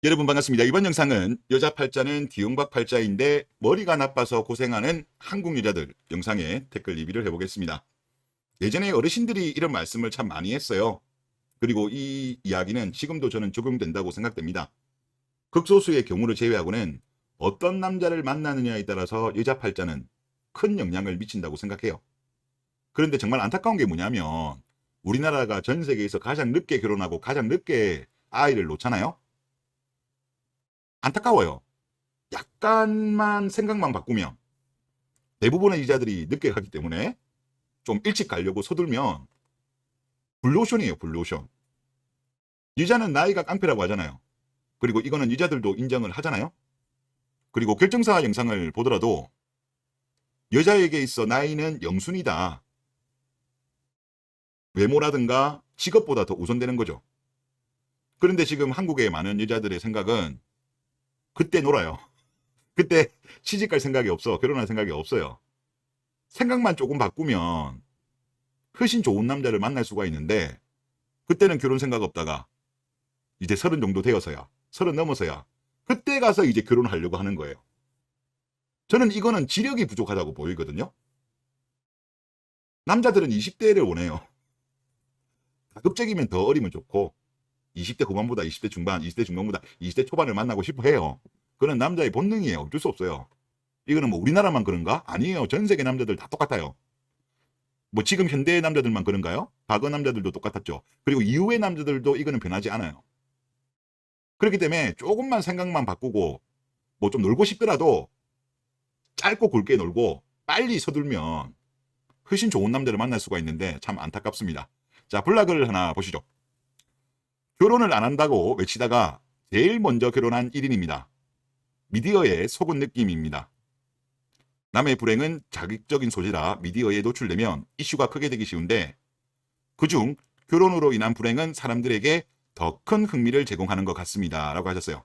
여러분 반갑습니다. 이번 영상은 여자 팔자는 디용박 팔자인데 머리가 나빠서 고생하는 한국 여자들 영상에 댓글 리뷰를 해보겠습니다. 예전에 어르신들이 이런 말씀을 참 많이 했어요. 그리고 이 이야기는 지금도 저는 적용된다고 생각됩니다. 극소수의 경우를 제외하고는 어떤 남자를 만나느냐에 따라서 여자 팔자는 큰 영향을 미친다고 생각해요. 그런데 정말 안타까운 게 뭐냐면 우리나라가 전 세계에서 가장 늦게 결혼하고 가장 늦게 아이를 놓잖아요. 안타까워요. 약간만 생각만 바꾸면 대부분의 여자들이 늦게 가기 때문에 좀 일찍 가려고 서둘면 블루오션이에요. 블루오션. 여자는 나이가 깡패라고 하잖아요. 그리고 이거는 여자들도 인정을 하잖아요. 그리고 결정사 영상을 보더라도 여자에게 있어 나이는 영순이다. 외모라든가 직업보다 더 우선되는 거죠. 그런데 지금 한국의 많은 여자들의 생각은 그때 놀아요. 그때 시집갈 생각이 없어. 결혼할 생각이 없어요. 생각만 조금 바꾸면 훨씬 좋은 남자를 만날 수가 있는데 그때는 결혼 생각 없다가 이제 30 정도 되어서야 30 넘어서야 그때 가서 이제 결혼하려고 하는 거예요. 저는 이거는 지력이 부족하다고 보이거든요. 남자들은 20대를 원해요. 가급적이면 더 어리면 좋고 20대 후반보다 20대 중반, 20대 중반보다 20대 초반을 만나고 싶어 해요. 그건 남자의 본능이에요. 어쩔 수 없어요. 이거는 뭐 우리나라만 그런가? 아니에요. 전 세계 남자들 다 똑같아요. 뭐 지금 현대의 남자들만 그런가요? 과거 남자들도 똑같았죠. 그리고 이후의 남자들도 이거는 변하지 않아요. 그렇기 때문에 조금만 생각만 바꾸고 뭐 좀 놀고 싶더라도 짧고 굵게 놀고 빨리 서둘면 훨씬 좋은 남자를 만날 수가 있는데 참 안타깝습니다. 자, 블락을 하나 보시죠. 결혼을 안 한다고 외치다가 제일 먼저 결혼한 1인입니다. 미디어에 속은 느낌입니다. 남의 불행은 자극적인 소지라 미디어에 노출되면 이슈가 크게 되기 쉬운데 그중 결혼으로 인한 불행은 사람들에게 더 큰 흥미를 제공하는 것 같습니다. 라고 하셨어요.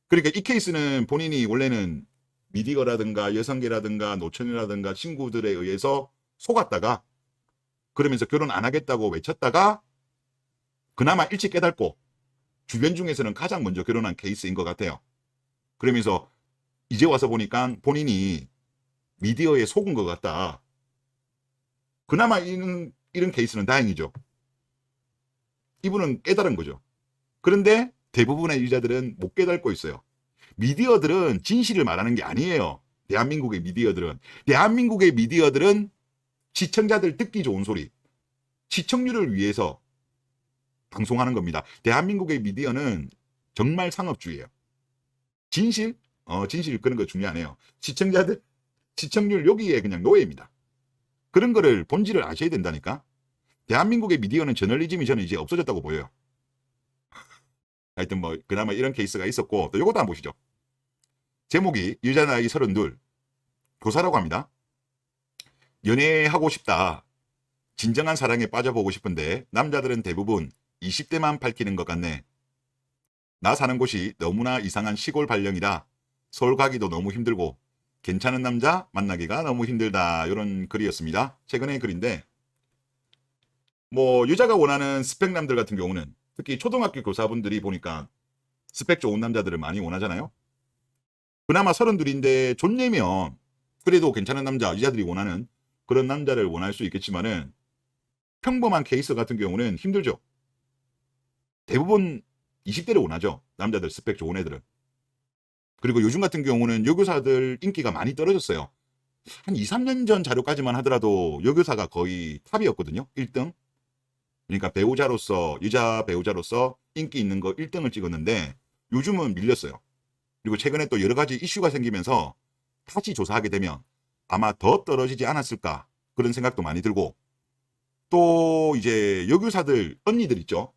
그러니까 이 케이스는 본인이 원래는 미디어라든가 여성계라든가 노천이라든가 친구들에 의해서 속았다가 그러면서 결혼 안 하겠다고 외쳤다가 그나마 일찍 깨닫고 주변 중에서는 가장 먼저 결혼한 케이스인 것 같아요. 그러면서 이제 와서 보니까 본인이 미디어에 속은 것 같다. 그나마 이런 케이스는 다행이죠. 이분은 깨달은 거죠. 그런데 대부분의 여자들은 못 깨닫고 있어요. 미디어들은 진실을 말하는 게 아니에요. 대한민국의 미디어들은 시청자들 듣기 좋은 소리, 시청률을 위해서 방송하는 겁니다. 대한민국의 미디어는 정말 상업주의예요. 진실? 진실 그런 거 중요하네요. 시청률 여기에 그냥 노예입니다. 그런 거를 본질을 아셔야 된다니까. 대한민국의 미디어는 저널리즘이 저는 이제 없어졌다고 보여요. 하여튼 뭐 그나마 이런 케이스가 있었고 또 요것도 한번 보시죠. 제목이 여자 나이 32 교사라고 합니다. 연애하고 싶다. 진정한 사랑에 빠져보고 싶은데 남자들은 대부분 20대만 밝히는 것 같네. 나 사는 곳이 너무나 이상한 시골 발령이다. 서울 가기도 너무 힘들고 괜찮은 남자 만나기가 너무 힘들다. 이런 글이었습니다. 최근의 글인데 뭐 여자가 원하는 스펙남들 같은 경우는 특히 초등학교 교사분들이 보니까 스펙 좋은 남자들을 많이 원하잖아요. 그나마 32인데 존예면 그래도 괜찮은 남자, 여자들이 원하는 그런 남자를 원할 수 있겠지만은 평범한 케이스 같은 경우는 힘들죠. 대부분 20대를 원하죠. 남자들 스펙 좋은 애들은. 그리고 요즘 같은 경우는 여교사들 인기가 많이 떨어졌어요. 한 2, 3년 전 자료까지만 하더라도 여교사가 거의 탑이었거든요. 1등. 그러니까 배우자로서, 여자 배우자로서 인기 있는 거 1등을 찍었는데 요즘은 밀렸어요. 그리고 최근에 또 여러 가지 이슈가 생기면서 다시 조사하게 되면 아마 더 떨어지지 않았을까 그런 생각도 많이 들고 또 이제 여교사들 언니들 있죠.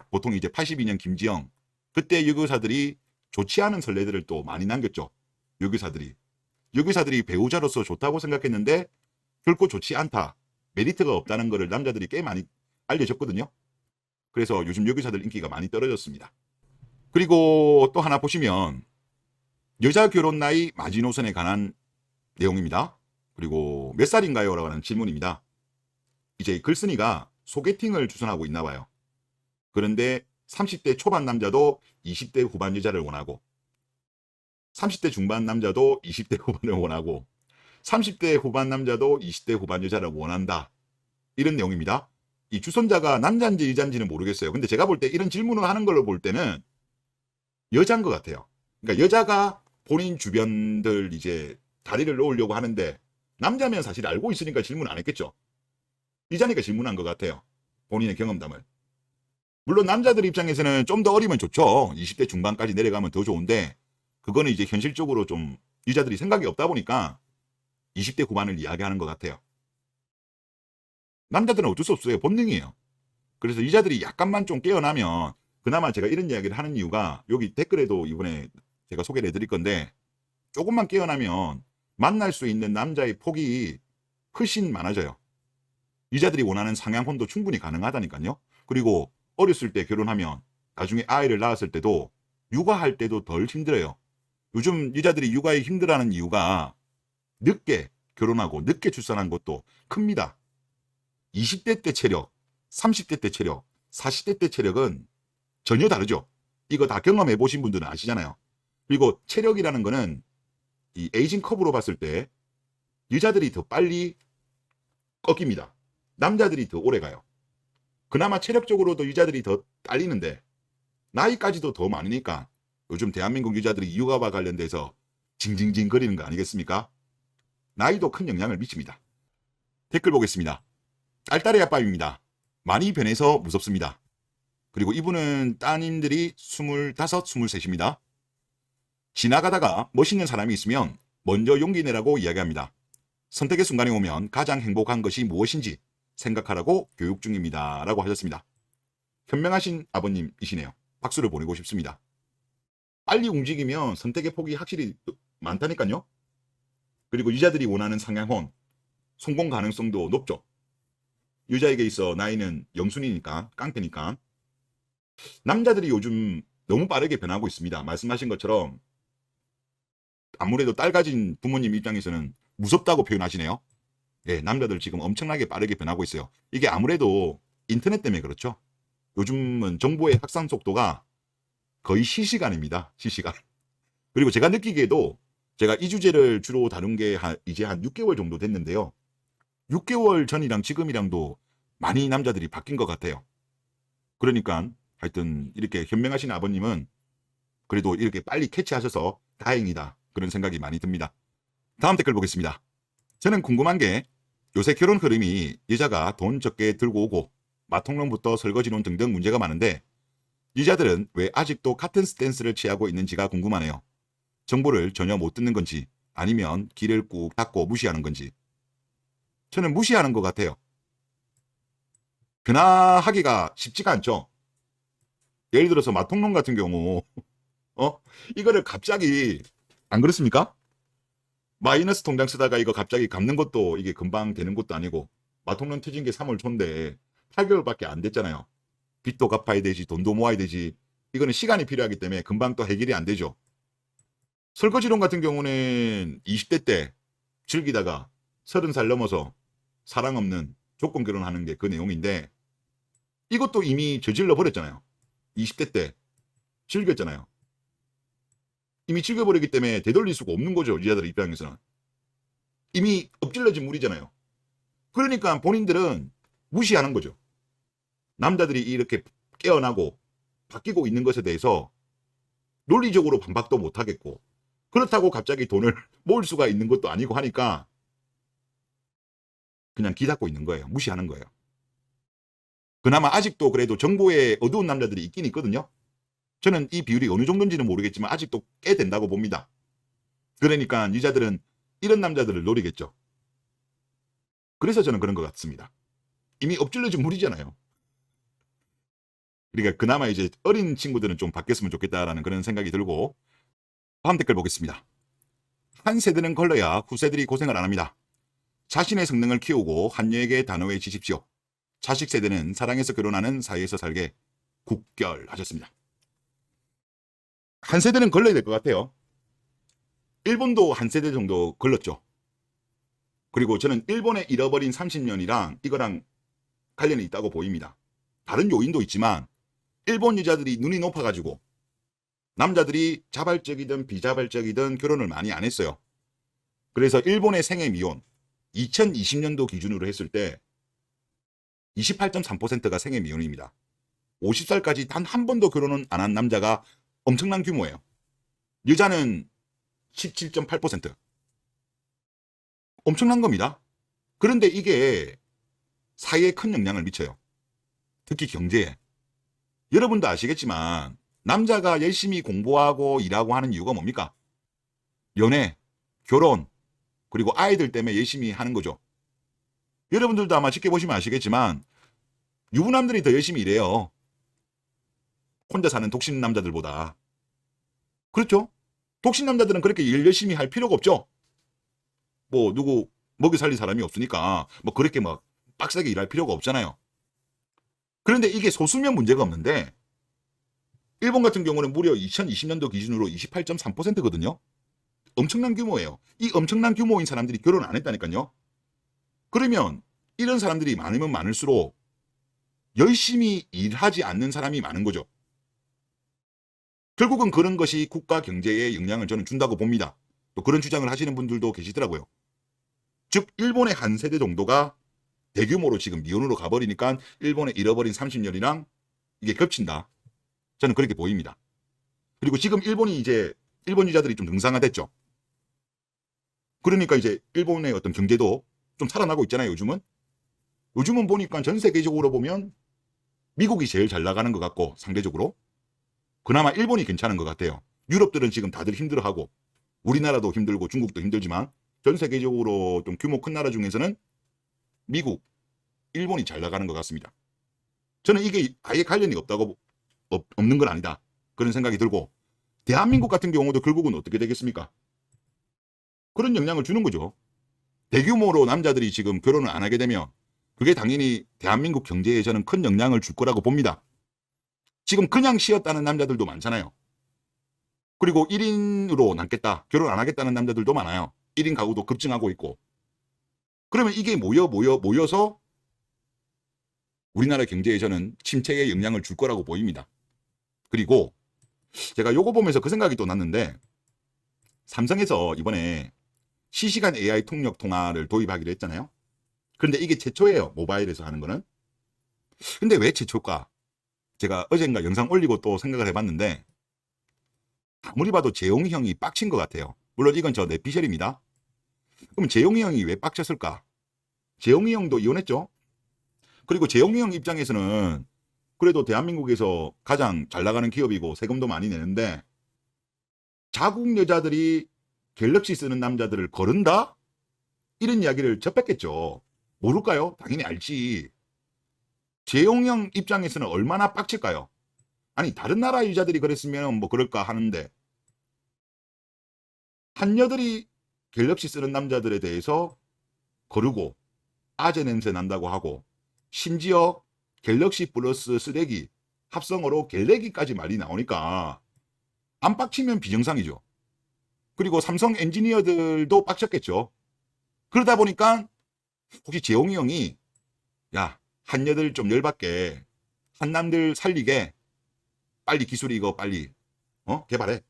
보통 이제 82년 김지영 그때 여교사들이 좋지 않은 선례들을 또 많이 남겼죠. 여교사들이 배우자로서 좋다고 생각했는데 결코 좋지 않다. 메리트가 없다는 것을 남자들이 꽤 많이 알려줬거든요. 그래서 요즘 여교사들 인기가 많이 떨어졌습니다. 그리고 또 하나 보시면 여자 결혼 나이 마지노선에 관한 내용입니다. 그리고 몇 살인가요? 라고 하는 질문입니다. 이제 글쓴이가 소개팅을 추천하고 있나 봐요. 그런데 30대 초반 남자도 20대 후반 여자를 원하고 30대 중반 남자도 20대 후반을 원하고 30대 후반 남자도 20대 후반 여자를 원한다. 이런 내용입니다. 이 주선자가 남자인지 여자인지는 모르겠어요. 근데 제가 볼 때 이런 질문을 하는 걸로 볼 때는 여자인 것 같아요. 그러니까 여자가 본인 주변들 이제 다리를 놓으려고 하는데 남자면 사실 알고 있으니까 질문 안 했겠죠. 여자니까 질문한 것 같아요. 본인의 경험담을. 물론 남자들 입장에서는 좀 더 어리면 좋죠. 20대 중반까지 내려가면 더 좋은데 그거는 이제 현실적으로 좀 여자들이 생각이 없다 보니까 20대 후반을 이야기하는 것 같아요. 남자들은 어쩔 수 없어요. 본능이에요. 그래서 여자들이 약간만 좀 깨어나면 그나마 제가 이런 이야기를 하는 이유가 여기 댓글에도 이번에 제가 소개를 해드릴 건데 조금만 깨어나면 만날 수 있는 남자의 폭이 훨씬 많아져요. 여자들이 원하는 상향혼도 충분히 가능하다니까요. 그리고 어렸을 때 결혼하면 나중에 아이를 낳았을 때도 육아할 때도 덜 힘들어요. 요즘 여자들이 육아에 힘들어하는 이유가 늦게 결혼하고 늦게 출산한 것도 큽니다. 20대 때 체력, 30대 때 체력, 40대 때 체력은 전혀 다르죠. 이거 다 경험해 보신 분들은 아시잖아요. 그리고 체력이라는 거는 이 에이징 커브로 봤을 때 여자들이 더 빨리 꺾입니다. 남자들이 더 오래 가요. 그나마 체력적으로도 여자들이 더 딸리는데 나이까지도 더 많으니까 요즘 대한민국 여자들이 육아와 관련돼서 징징징 거리는 거 아니겠습니까? 나이도 큰 영향을 미칩니다. 댓글 보겠습니다. 딸딸이 아빠입니다. 많이 변해서 무섭습니다. 그리고 이분은 따님들이 25, 23입니다. 지나가다가 멋있는 사람이 있으면 먼저 용기 내라고 이야기합니다. 선택의 순간이 오면 가장 행복한 것이 무엇인지 생각하라고 교육 중입니다. 라고 하셨습니다. 현명하신 아버님이시네요. 박수를 보내고 싶습니다. 빨리 움직이면 선택의 폭이 확실히 많다니까요. 그리고 여자들이 원하는 상향혼, 성공 가능성도 높죠. 여자에게 있어 나이는 영순이니까, 깡패니까. 남자들이 요즘 너무 빠르게 변하고 있습니다. 말씀하신 것처럼 아무래도 딸 가진 부모님 입장에서는 무섭다고 표현하시네요. 예, 남자들 지금 엄청나게 빠르게 변하고 있어요. 이게 아무래도 인터넷 때문에 그렇죠. 요즘은 정보의 확산 속도가 거의 실시간입니다. 실시간. 그리고 제가 느끼기에도 제가 이 주제를 주로 다룬 게 이제 한 6개월 정도 됐는데요. 6개월 전이랑 지금이랑도 많이 남자들이 바뀐 것 같아요. 그러니까 하여튼 이렇게 현명하신 아버님은 그래도 이렇게 빨리 캐치하셔서 다행이다. 그런 생각이 많이 듭니다. 다음 댓글 보겠습니다. 저는 궁금한 게 요새 결혼 흐름이 여자가 돈 적게 들고 오고 마통론부터 설거지론 등등 문제가 많은데 여자들은 왜 아직도 같은 스탠스를 취하고 있는지가 궁금하네요. 정보를 전혀 못 듣는 건지 아니면 귀를 꾹 닫고 무시하는 건지. 저는 무시하는 것 같아요. 변화하기가 쉽지가 않죠. 예를 들어서 마통론 같은 경우 이거를 갑자기 안 그렇습니까? 마이너스 통장 쓰다가 이거 갑자기 갚는 것도 이게 금방 되는 것도 아니고 마통론 터진 게 3월 초인데 8개월밖에 안 됐잖아요. 빚도 갚아야 되지 돈도 모아야 되지. 이거는 시간이 필요하기 때문에 금방 또 해결이 안 되죠. 설거지론 같은 경우는 20대 때 즐기다가 30살 넘어서 사랑 없는 조건 결혼하는 게 그 내용인데 이것도 이미 저질러 버렸잖아요. 20대 때 즐겼잖아요. 이미 즐겨버리기 때문에 되돌릴 수가 없는 거죠. 여자들 입장에서는. 이미 엎질러진 물이잖아요. 그러니까 본인들은 무시하는 거죠. 남자들이 이렇게 깨어나고 바뀌고 있는 것에 대해서 논리적으로 반박도 못하겠고 그렇다고 갑자기 돈을 모을 수가 있는 것도 아니고 하니까 그냥 귀 닫고 있는 거예요. 무시하는 거예요. 그나마 아직도 그래도 정보에 어두운 남자들이 있긴 있거든요. 저는 이 비율이 어느 정도인지는 모르겠지만 아직도 꽤 된다고 봅니다. 그러니까 여자들은 이런 남자들을 노리겠죠. 그래서 저는 그런 것 같습니다. 이미 엎질러진 물이잖아요. 그러니까 그나마 이제 어린 친구들은 좀 바뀌었으면 좋겠다라는 그런 생각이 들고 다음 댓글 보겠습니다. 한 세대는 걸러야 후세들이 고생을 안 합니다. 자신의 성능을 키우고 한 여에게 단호해지십시오. 자식 세대는 사랑해서 결혼하는 사이에서 살게 국결하셨습니다. 한 세대는 걸러야 될 것 같아요. 일본도 한 세대 정도 걸렀죠. 그리고 저는 일본의 잃어버린 30년이랑 이거랑 관련이 있다고 보입니다. 다른 요인도 있지만 일본 여자들이 눈이 높아가지고 남자들이 자발적이든 비자발적이든 결혼을 많이 안 했어요. 그래서 일본의 생애 미혼 2020년도 기준으로 했을 때 28.3%가 생애 미혼입니다. 50살까지 단 한 번도 결혼은 안 한 남자가 엄청난 규모예요. 여자는 17.8%. 엄청난 겁니다. 그런데 이게 사회에 큰 영향을 미쳐요. 특히 경제에. 여러분도 아시겠지만 남자가 열심히 공부하고 일하고 하는 이유가 뭡니까? 연애, 결혼, 그리고 아이들 때문에 열심히 하는 거죠. 여러분들도 아마 쉽게 보시면 아시겠지만 유부남들이 더 열심히 일해요. 혼자 사는 독신 남자들보다. 그렇죠? 독신 남자들은 그렇게 일 열심히 할 필요가 없죠. 뭐 누구 먹여 살릴 사람이 없으니까 뭐 그렇게 막 빡세게 일할 필요가 없잖아요. 그런데 이게 소수면 문제가 없는데 일본 같은 경우는 무려 2020년도 기준으로 28.3%거든요. 엄청난 규모예요. 이 엄청난 규모인 사람들이 결혼 안 했다니까요. 그러면 이런 사람들이 많으면 많을수록 열심히 일하지 않는 사람이 많은 거죠. 결국은 그런 것이 국가 경제에 영향을 저는 준다고 봅니다. 또 그런 주장을 하시는 분들도 계시더라고요. 즉 일본의 한 세대 정도가 대규모로 지금 미혼으로 가버리니까 일본의 잃어버린 30년이랑 이게 겹친다. 저는 그렇게 보입니다. 그리고 지금 일본이 이제 일본 여자들이 좀 등상화됐죠. 그러니까 이제 일본의 어떤 경제도 좀 살아나고 있잖아요. 요즘은 보니까 전 세계적으로 보면 미국이 제일 잘 나가는 것 같고 상대적으로 그나마 일본이 괜찮은 것 같아요. 유럽들은 지금 다들 힘들어하고 우리나라도 힘들고 중국도 힘들지만 전 세계적으로 좀 규모 큰 나라 중에서는 미국, 일본이 잘 나가는 것 같습니다. 저는 이게 아예 관련이 없는 건 아니다. 그런 생각이 들고 대한민국 같은 경우도 결국은 어떻게 되겠습니까? 그런 영향을 주는 거죠. 대규모로 남자들이 지금 결혼을 안 하게 되면 그게 당연히 대한민국 경제에 저는 큰 영향을 줄 거라고 봅니다. 지금 그냥 쉬었다는 남자들도 많잖아요. 그리고 1인으로 남겠다, 결혼 안 하겠다는 남자들도 많아요. 1인 가구도 급증하고 있고. 그러면 이게 모여서 우리나라 경제에 저는 침체에 영향을 줄 거라고 보입니다. 그리고 제가 요거 보면서 그 생각이 또 났는데 삼성에서 이번에 실시간 AI 통역 통화를 도입하기로 했잖아요. 그런데 이게 최초예요. 모바일에서 하는 거는. 근데 왜 최초일까? 제가 어젠가 영상 올리고 또 생각을 해봤는데 아무리 봐도 재용이 형이 빡친 것 같아요. 물론 이건 저 내피셜입니다. 그럼 재용이 형이 왜 빡쳤을까? 재용이 형도 이혼했죠. 그리고 재용이 형 입장에서는 그래도 대한민국에서 가장 잘 나가는 기업이고 세금도 많이 내는데 자국 여자들이 갤럭시 쓰는 남자들을 거른다? 이런 이야기를 접했겠죠. 모를까요? 당연히 알지. 재용이 형 입장에서는 얼마나 빡칠까요? 아니 다른 나라 여자들이 그랬으면 뭐 그럴까 하는데 한여들이 갤럭시 쓰는 남자들에 대해서 거르고 아재 냄새 난다고 하고 심지어 갤럭시 플러스 쓰레기 합성어로 갤레기까지 말이 나오니까 안 빡치면 비정상이죠. 그리고 삼성 엔지니어들도 빡쳤겠죠. 그러다 보니까 혹시 재용이 형이 야 한여들 좀 열받게 한남들 살리게 빨리 기술 이거 빨리 개발해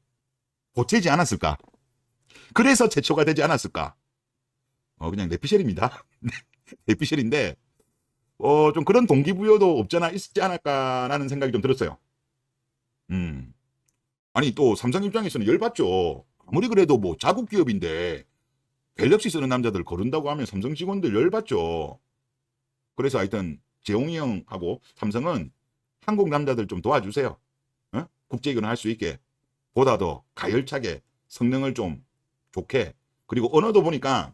보채지 않았을까? 그래서 제초가 되지 않았을까? 그냥 내피셜입니다. 내피셜인데 좀 그런 동기부여도 없잖아 있지 않을까라는 생각이 좀 들었어요. 아니 또 삼성 입장에서는 열받죠. 아무리 그래도 뭐 자국 기업인데 갤럭시 쓰는 남자들 거른다고 하면 삼성 직원들 열받죠. 그래서 하여튼 재용이 형하고 삼성은 한국 남자들 좀 도와주세요. 국제기업을 할 수 있게 보다 더 가열차게 성능을 좀 좋게 그리고 언어도 보니까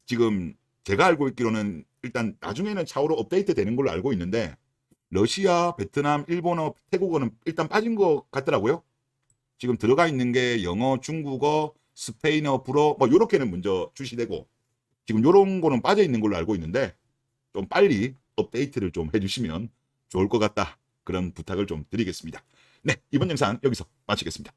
지금 제가 알고 있기로는 일단 나중에는 차후로 업데이트 되는 걸로 알고 있는데 러시아, 베트남, 일본어, 태국어는 일단 빠진 것 같더라고요. 지금 들어가 있는 게 영어, 중국어, 스페인어, 불어 뭐 요렇게는 먼저 출시되고 지금 요런 거는 빠져 있는 걸로 알고 있는데 좀 빨리 업데이트를 좀 해주시면 좋을 것 같다. 그런 부탁을 좀 드리겠습니다. 네, 이번 영상 여기서 마치겠습니다.